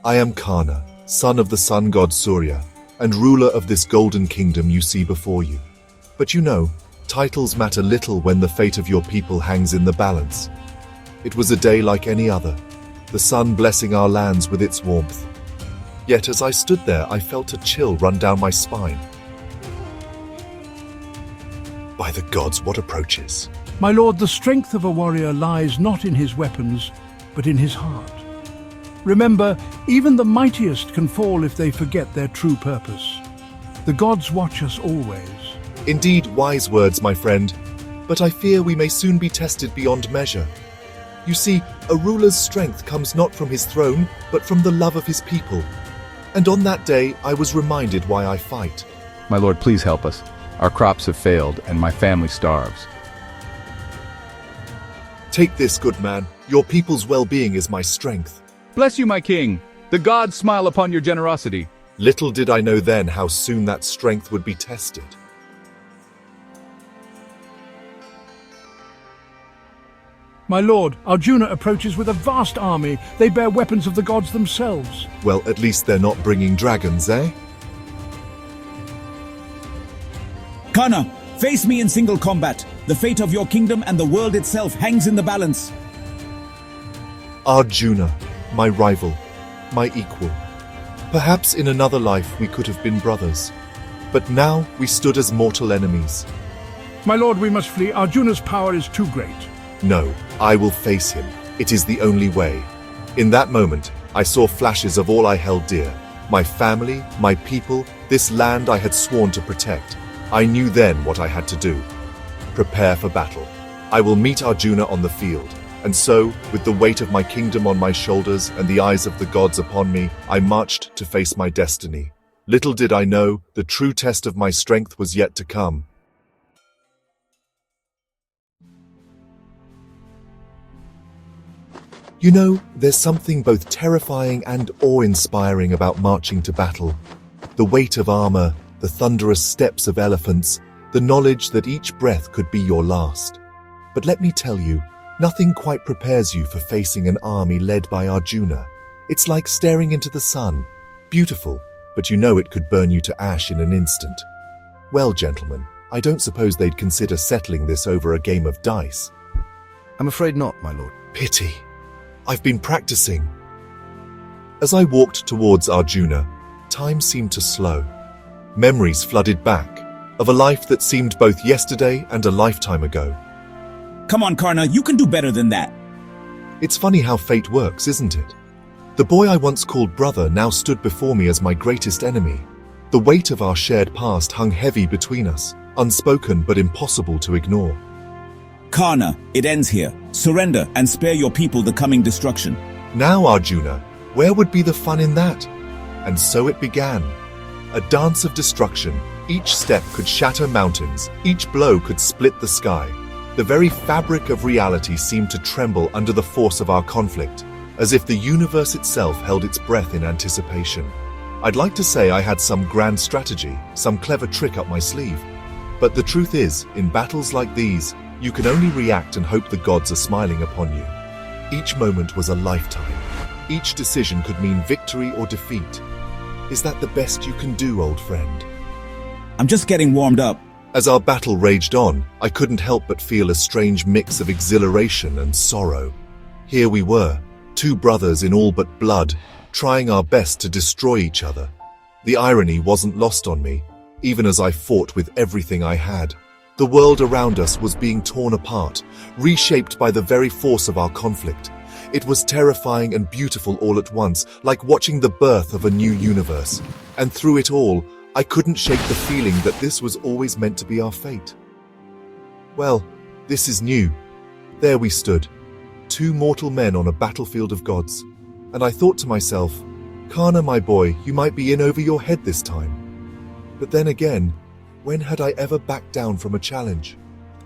I am Karna, son of the sun god Surya, and ruler of this golden kingdom you see before you. But you know, titles matter little when the fate of your people hangs in the balance. It was a day like any other, the sun blessing our lands with its warmth. Yet as I stood there, I felt a chill run down my spine. By the gods, what approaches? My lord, the strength of a warrior lies not in his weapons, but in his heart. Remember, even the mightiest can fall if they forget their true purpose. The gods watch us always. Indeed, wise words, my friend, but I fear we may soon be tested beyond measure. You see, a ruler's strength comes not from his throne, but from the love of his people. And on that day, I was reminded why I fight. My lord, please help us. Our crops have failed, and my family starves. Take this, good man. Your people's well-being is my strength. Bless you, my king. The gods smile upon your generosity. Little did I know then how soon that strength would be tested. My lord, Arjuna approaches with a vast army. They bear weapons of the gods themselves. Well, at least they're not bringing dragons, eh? Karna, face me in single combat. The fate of your kingdom and the world itself hangs in the balance. Arjuna, my rival, my equal. Perhaps in another life we could have been brothers, but now we stood as mortal enemies. My lord, we must flee. Arjuna's power is too great. No, I will face him. It is the only way. In that moment, I saw flashes of all I held dear. My family, my people, this land I had sworn to protect. I knew then what I had to do. Prepare for battle. I will meet Arjuna on the field. And so, with the weight of my kingdom on my shoulders and the eyes of the gods upon me, I marched to face my destiny. Little did I know, the true test of my strength was yet to come. You know, there's something both terrifying and awe-inspiring about marching to battle. The weight of armor, the thunderous steps of elephants, the knowledge that each breath could be your last. But let me tell you, nothing quite prepares you for facing an army led by Arjuna. It's like staring into the sun. Beautiful, but you know it could burn you to ash in an instant. Well, gentlemen, I don't suppose they'd consider settling this over a game of dice. I'm afraid not, my lord. Pity. I've been practicing. As I walked towards Arjuna, time seemed to slow. Memories flooded back, of a life that seemed both yesterday and a lifetime ago. Come on, Karna, you can do better than that. It's funny how fate works, isn't it? The boy I once called brother now stood before me as my greatest enemy. The weight of our shared past hung heavy between us, unspoken but impossible to ignore. Karna, it ends here. Surrender and spare your people the coming destruction. Now, Arjuna, where would be the fun in that? And so it began. A dance of destruction. Each step could shatter mountains. Each blow could split the sky. The very fabric of reality seemed to tremble under the force of our conflict, as if the universe itself held its breath in anticipation. I'd like to say I had some grand strategy, some clever trick up my sleeve. But the truth is, in battles like these, you can only react and hope the gods are smiling upon you. Each moment was a lifetime. Each decision could mean victory or defeat. Is that the best you can do, old friend? I'm just getting warmed up. As our battle raged on, I couldn't help but feel a strange mix of exhilaration and sorrow. Here we were, two brothers in all but blood, trying our best to destroy each other. The irony wasn't lost on me, even as I fought with everything I had. The world around us was being torn apart, reshaped by the very force of our conflict. It was terrifying and beautiful all at once, like watching the birth of a new universe. And through it all, I couldn't shake the feeling that this was always meant to be our fate. Well, this is new. There we stood, two mortal men on a battlefield of gods. And I thought to myself, Karna, my boy, you might be in over your head this time. But then again, when had I ever backed down from a challenge?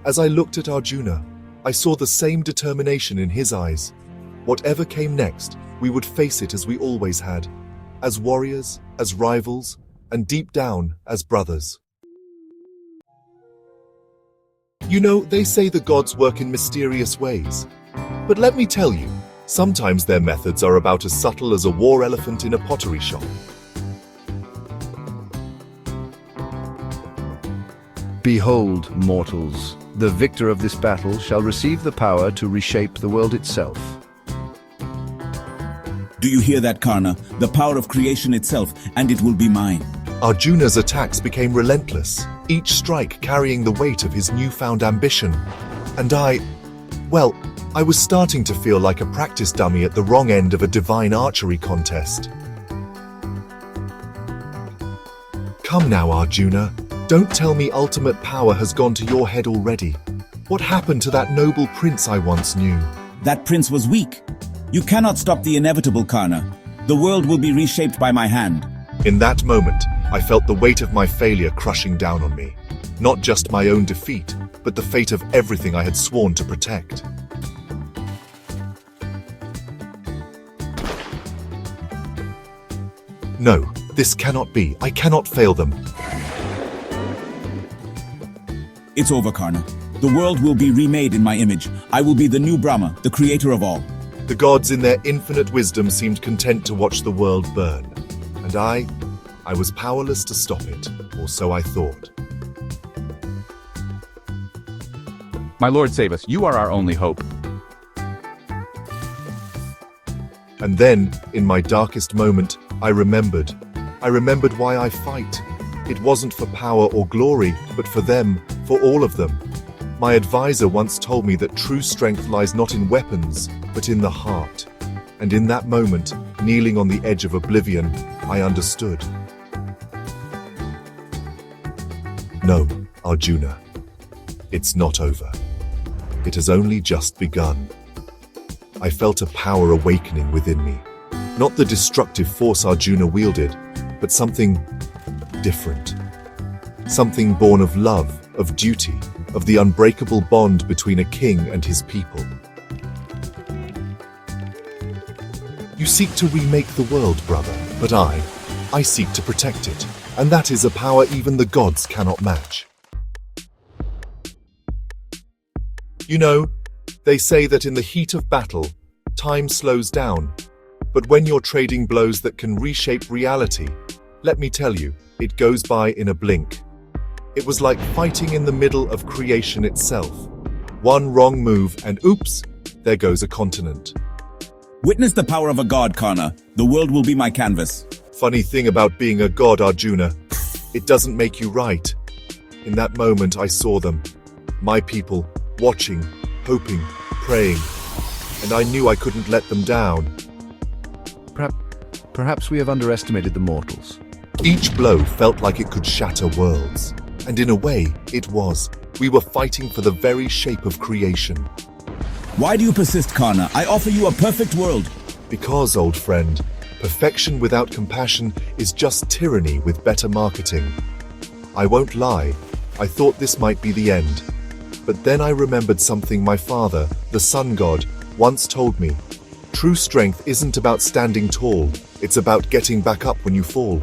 As I looked at Arjuna, I saw the same determination in his eyes. Whatever came next, we would face it as we always had, as warriors, as rivals, and deep down, as brothers. You know, they say the gods work in mysterious ways. But let me tell you, Sometimes their methods are about as subtle as a war elephant in a pottery shop. Behold, mortals, the victor of this battle shall receive the power to reshape the world itself. Do you hear that, Karna? The power of creation itself, and it will be mine. Arjuna's attacks became relentless, each strike carrying the weight of his newfound ambition. And I was starting to feel like a practice dummy at the wrong end of a divine archery contest. Come now, Arjuna. Don't tell me ultimate power has gone to your head already. What happened to that noble prince I once knew? That prince was weak. You cannot stop the inevitable, Karna. The world will be reshaped by my hand. In that moment, I felt the weight of my failure crushing down on me. Not just my own defeat, but the fate of everything I had sworn to protect. No, this cannot be. I cannot fail them. It's over, Karna. The world will be remade in my image. I will be the new Brahma, the creator of all. The gods in their infinite wisdom seemed content to watch the world burn. And I was powerless to stop it, or so I thought. My lord, save us. You are our only hope. And then, in my darkest moment, I remembered why I fight. It wasn't for power or glory, but for them, for all of them. My advisor once told me that true strength lies not in weapons, but in the heart. And in that moment, kneeling on the edge of oblivion, I understood. No, Arjuna. It's not over. It has only just begun. I felt a power awakening within me. Not the destructive force Arjuna wielded, but something different. Something born of love, of duty, of the unbreakable bond between a king and his people. You seek to remake the world, brother, but I seek to protect it, and that is a power even the gods cannot match. You know, they say that in the heat of battle, time slows down, but when you're trading blows that can reshape reality, let me tell you, it goes by in a blink. It was like fighting in the middle of creation itself. One wrong move and oops, there goes a continent. Witness the power of a god, Karna. The world will be my canvas. Funny thing about being a god, Arjuna, it doesn't make you right. In that moment I saw them, my people, watching, hoping, praying, and I knew I couldn't let them down. Perhaps we have underestimated the mortals. Each blow felt like it could shatter worlds. And in a way, it was. We were fighting for the very shape of creation. Why do you persist, Karna? I offer you a perfect world. Because, old friend, perfection without compassion is just tyranny with better marketing. I won't lie, I thought this might be the end. But then I remembered something my father, the sun god, once told me. True strength isn't about standing tall, it's about getting back up when you fall.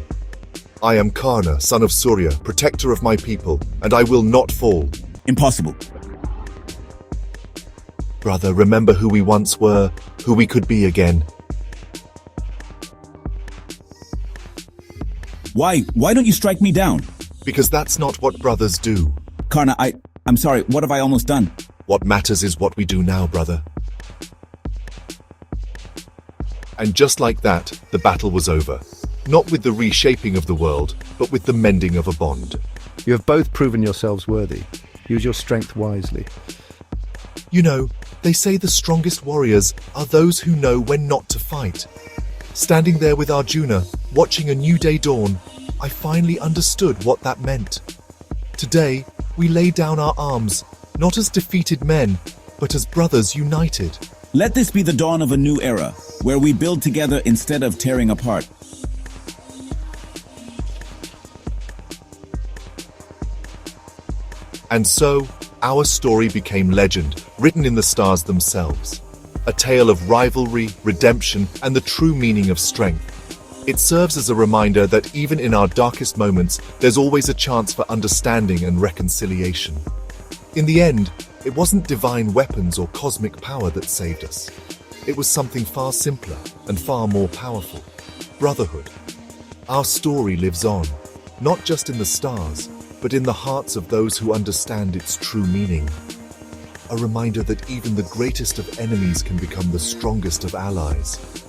I am Karna, son of Surya, protector of my people, and I will not fall. Impossible. Brother, remember who we once were, who we could be again. Why don't you strike me down? Because that's not what brothers do. Karna, I'm sorry, what have I almost done? What matters is what we do now, brother. And just like that, the battle was over. Not with the reshaping of the world, but with the mending of a bond. You have both proven yourselves worthy. Use your strength wisely. You know, they say the strongest warriors are those who know when not to fight. Standing there with Arjuna, watching a new day dawn, I finally understood what that meant. Today, we lay down our arms, not as defeated men, but as brothers united. Let this be the dawn of a new era, where we build together instead of tearing apart. And so, our story became legend, written in the stars themselves. A tale of rivalry, redemption, and the true meaning of strength. It serves as a reminder that even in our darkest moments, there's always a chance for understanding and reconciliation. In the end, it wasn't divine weapons or cosmic power that saved us. It was something far simpler and far more powerful. Brotherhood. Our story lives on, not just in the stars, but in the hearts of those who understand its true meaning. A reminder that even the greatest of enemies can become the strongest of allies.